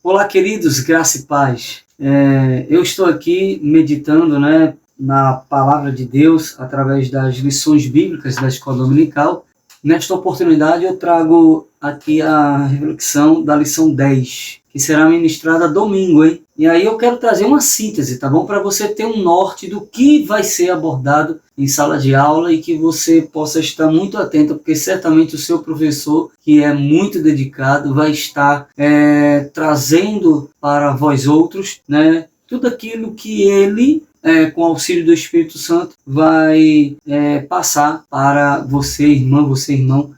Olá, queridos, graça e paz. Eu estou aqui meditando, na palavra de Deus através das lições bíblicas da Escola Dominical. Nesta oportunidade eu trago aqui a reflexão da lição 10, que será ministrada domingo, hein? E aí eu quero trazer uma síntese, tá bom? Para você ter um norte do que vai ser abordado em sala de aula e que você possa estar muito atento, porque certamente o seu professor, que é muito dedicado, vai estar trazendo para vós outros, tudo aquilo que ele, com auxílio do Espírito Santo, vai passar para você, irmão,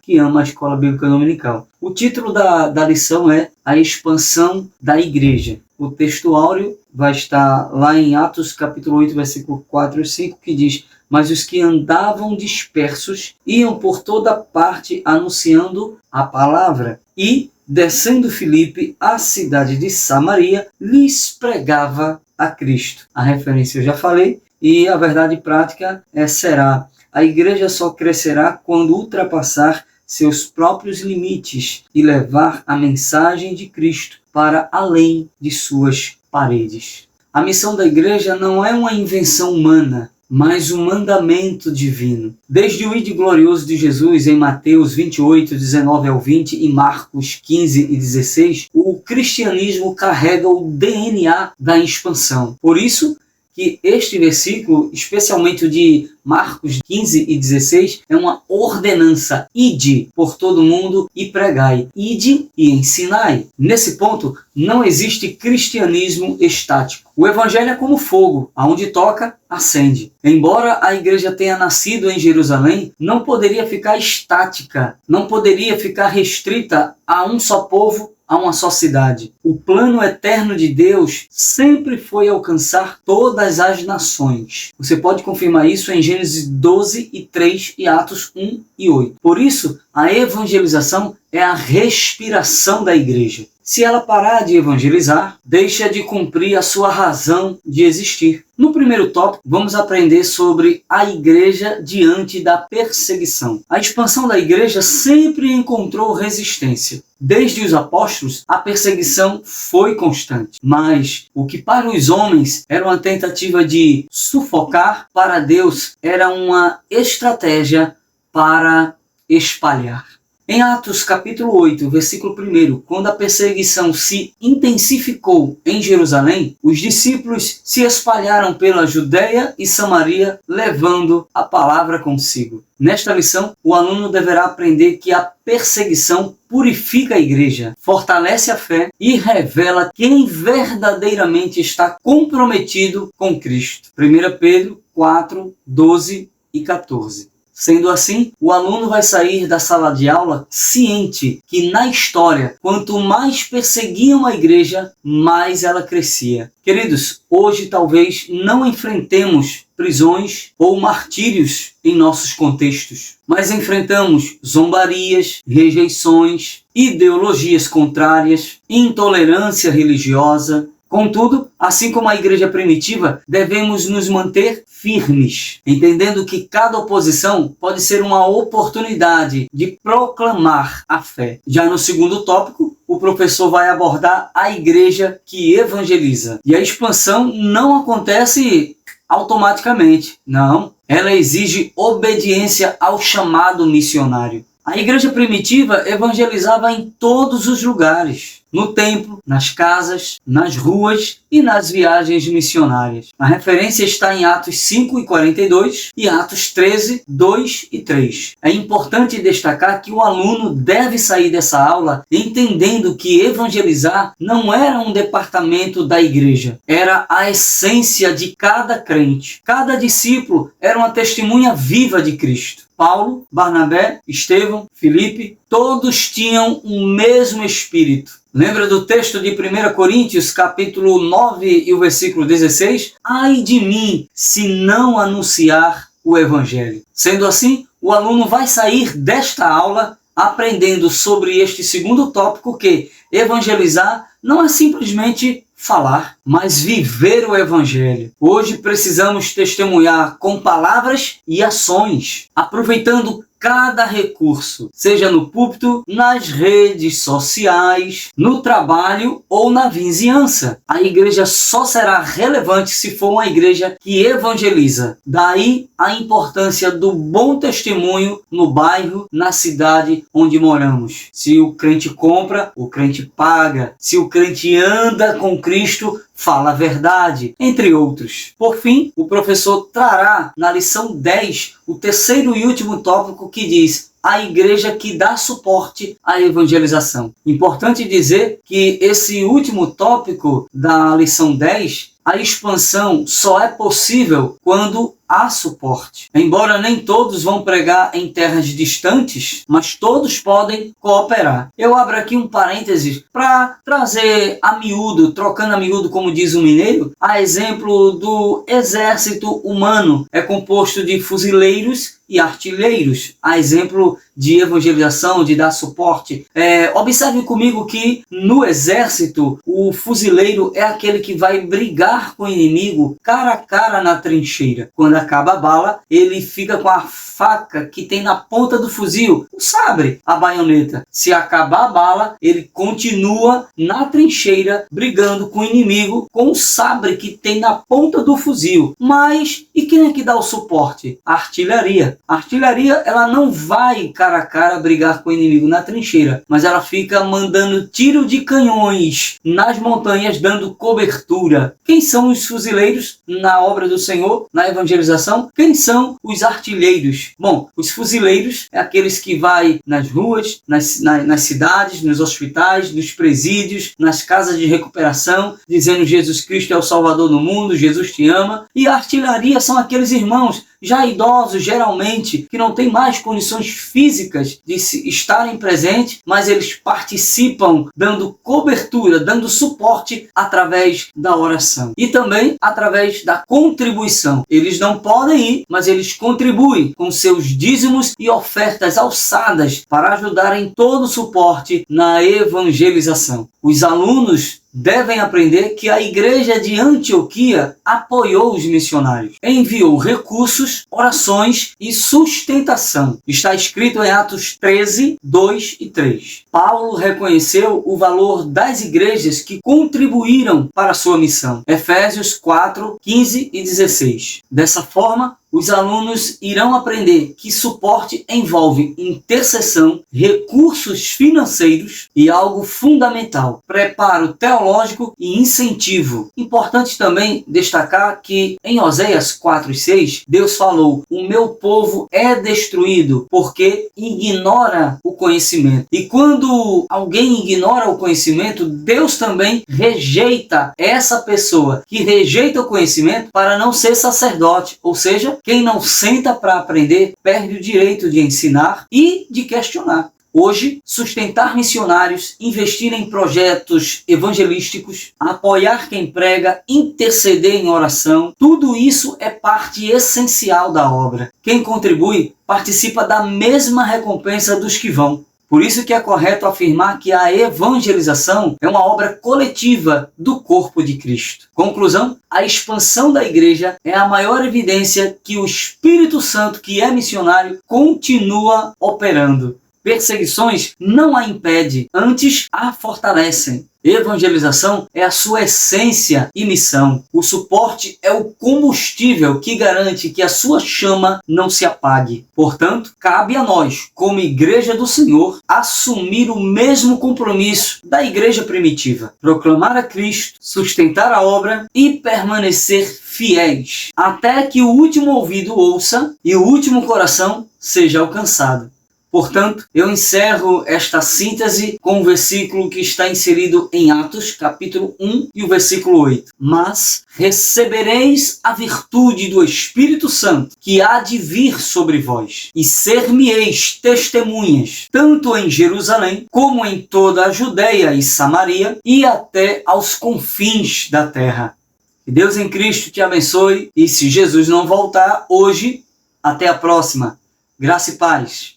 que ama a Escola Bíblica Dominical. O título da lição é A Expansão da Igreja. O texto áureo vai estar lá em Atos capítulo 8, versículo 4 e 5, que diz: Mas os que andavam dispersos iam por toda parte anunciando a palavra, e, descendo Filipe à cidade de Samaria, lhes pregava a Cristo. A referência eu já falei, e a verdade prática será: a igreja só crescerá quando ultrapassar seus próprios limites e levar a mensagem de Cristo para além de suas paredes. A missão da igreja não é uma invenção humana, mas um mandamento divino. Desde o ide glorioso de Jesus em Mateus 28, 19 ao 20 e Marcos 15 e 16, o cristianismo carrega o DNA da expansão. Por isso que este versículo, especialmente o de Marcos 15 e 16, é uma ordenança: ide por todo mundo e pregai, ide e ensinai. Nesse ponto, não existe cristianismo estático. O evangelho é como fogo, aonde toca, acende. Embora a igreja tenha nascido em Jerusalém, não poderia ficar estática, não poderia ficar restrita a um só povo, a uma só cidade. O plano eterno de Deus sempre foi alcançar todas as nações. Você pode confirmar isso em Gênesis 12 e 3 e Atos 1 e 8. Por isso, a evangelização é a respiração da igreja. Se ela parar de evangelizar, deixa de cumprir a sua razão de existir. No primeiro tópico, vamos aprender sobre a igreja diante da perseguição. A expansão da igreja sempre encontrou resistência. Desde os apóstolos, a perseguição foi constante. Mas o que para os homens era uma tentativa de sufocar, para Deus era uma estratégia para espalhar. Em Atos capítulo 8, versículo 1, quando a perseguição se intensificou em Jerusalém, os discípulos se espalharam pela Judeia e Samaria, levando a palavra consigo. Nesta lição, o aluno deverá aprender que a perseguição purifica a igreja, fortalece a fé e revela quem verdadeiramente está comprometido com Cristo. 1 Pedro 4, 12 e 14. Sendo assim, o aluno vai sair da sala de aula ciente que na história, quanto mais perseguiam a igreja, mais ela crescia. Queridos, hoje talvez não enfrentemos prisões ou martírios em nossos contextos, mas enfrentamos zombarias, rejeições, ideologias contrárias, intolerância religiosa. Contudo, assim como a igreja primitiva, devemos nos manter firmes, entendendo que cada oposição pode ser uma oportunidade de proclamar a fé. Já no segundo tópico, o professor vai abordar a igreja que evangeliza. E a expansão não acontece automaticamente, não. Ela exige obediência ao chamado missionário. A igreja primitiva evangelizava em todos os lugares, no templo, nas casas, nas ruas e nas viagens missionárias. A referência está em Atos 5 e 42 e Atos 13, 2 e 3. É importante destacar que o aluno deve sair dessa aula entendendo que evangelizar não era um departamento da igreja, era a essência de cada crente. Cada discípulo era uma testemunha viva de Cristo. Paulo, Barnabé, Estevão, Filipe, todos tinham o mesmo espírito. Lembra do texto de 1 Coríntios, capítulo 9 e o versículo 16? Ai de mim, se não anunciar o Evangelho. Sendo assim, o aluno vai sair desta aula aprendendo sobre este segundo tópico, que evangelizar não é simplesmente falar, mas viver o Evangelho. Hoje precisamos testemunhar com palavras e ações, aproveitando cada recurso, seja no púlpito, nas redes sociais, no trabalho ou na vizinhança. A igreja só será relevante se for uma igreja que evangeliza. Daí a importância do bom testemunho no bairro, na cidade onde moramos. Se o crente compra, o crente paga. Se o crente anda com Cristo, fala a verdade, entre outros. Por fim, o professor trará na lição 10 o terceiro e último tópico, que diz: a igreja que dá suporte à evangelização. Importante dizer que esse último tópico da lição 10, a expansão só é possível quando há suporte. Embora nem todos vão pregar em terras distantes, mas todos podem cooperar. Eu abro aqui um parênteses para trazer a miúdo, trocando a miúdo, como diz o mineiro, a exemplo do exército humano. É composto de fuzileiros e artilheiros, a exemplo de evangelização, de dar suporte. Observe comigo que no exército, o fuzileiro é aquele que vai brigar com o inimigo cara a cara na trincheira. Quando acaba a bala, ele fica com a faca que tem na ponta do fuzil, o sabre, a baioneta. Se acabar a bala, ele continua na trincheira brigando com o inimigo com o sabre que tem na ponta do fuzil. Mas e quem é que dá o suporte? A artilharia. A artilharia, ela não vai cara a cara brigar com o inimigo na trincheira, mas ela fica mandando tiro de canhões nas montanhas, dando cobertura. Quem são os fuzileiros na obra do Senhor, na evangelização? Quem são os artilheiros? Bom, os fuzileiros é aqueles que vai nas ruas, nas cidades, nos hospitais, nos presídios, nas casas de recuperação, dizendo: Jesus Cristo é o Salvador do mundo, Jesus te ama. E a artilharia são aqueles irmãos já idosos, geralmente, que não têm mais condições físicas de estarem presentes, mas eles participam dando cobertura, dando suporte através da oração. E também através da contribuição. Eles não podem ir, mas eles contribuem com seus dízimos e ofertas alçadas para ajudar em todo o suporte na evangelização. Os alunos devem aprender que a igreja de Antioquia apoiou os missionários, enviou recursos, orações e sustentação. Está escrito em Atos 13, 2 e 3. Paulo reconheceu o valor das igrejas que contribuíram para a sua missão. Efésios 4, 15 e 16. Dessa forma, os alunos irão aprender que suporte envolve intercessão, recursos financeiros e algo fundamental: preparo teológico e incentivo. Importante também destacar que em Oséias 4:6, Deus falou: o meu povo é destruído porque ignora o conhecimento. E quando alguém ignora o conhecimento, Deus também rejeita essa pessoa que rejeita o conhecimento para não ser sacerdote, ou seja, quem não senta para aprender perde o direito de ensinar e de questionar. Hoje, sustentar missionários, investir em projetos evangelísticos, apoiar quem prega, interceder em oração, tudo isso é parte essencial da obra. Quem contribui participa da mesma recompensa dos que vão. Por isso que é correto afirmar que a evangelização é uma obra coletiva do corpo de Cristo. Conclusão: a expansão da igreja é a maior evidência que o Espírito Santo, que é missionário, continua operando. Perseguições não a impedem, antes a fortalecem. Evangelização é a sua essência e missão. O suporte é o combustível que garante que a sua chama não se apague. Portanto, cabe a nós, como Igreja do Senhor, assumir o mesmo compromisso da igreja primitiva: proclamar a Cristo, sustentar a obra e permanecer fiéis, até que o último ouvido ouça e o último coração seja alcançado. Portanto, eu encerro esta síntese com o versículo que está inserido em Atos, capítulo 1 e o versículo 8. Mas recebereis a virtude do Espírito Santo, que há de vir sobre vós, e ser-me-eis testemunhas, tanto em Jerusalém, como em toda a Judeia e Samaria, e até aos confins da terra. Que Deus em Cristo te abençoe, e se Jesus não voltar hoje, até a próxima. Graça e paz.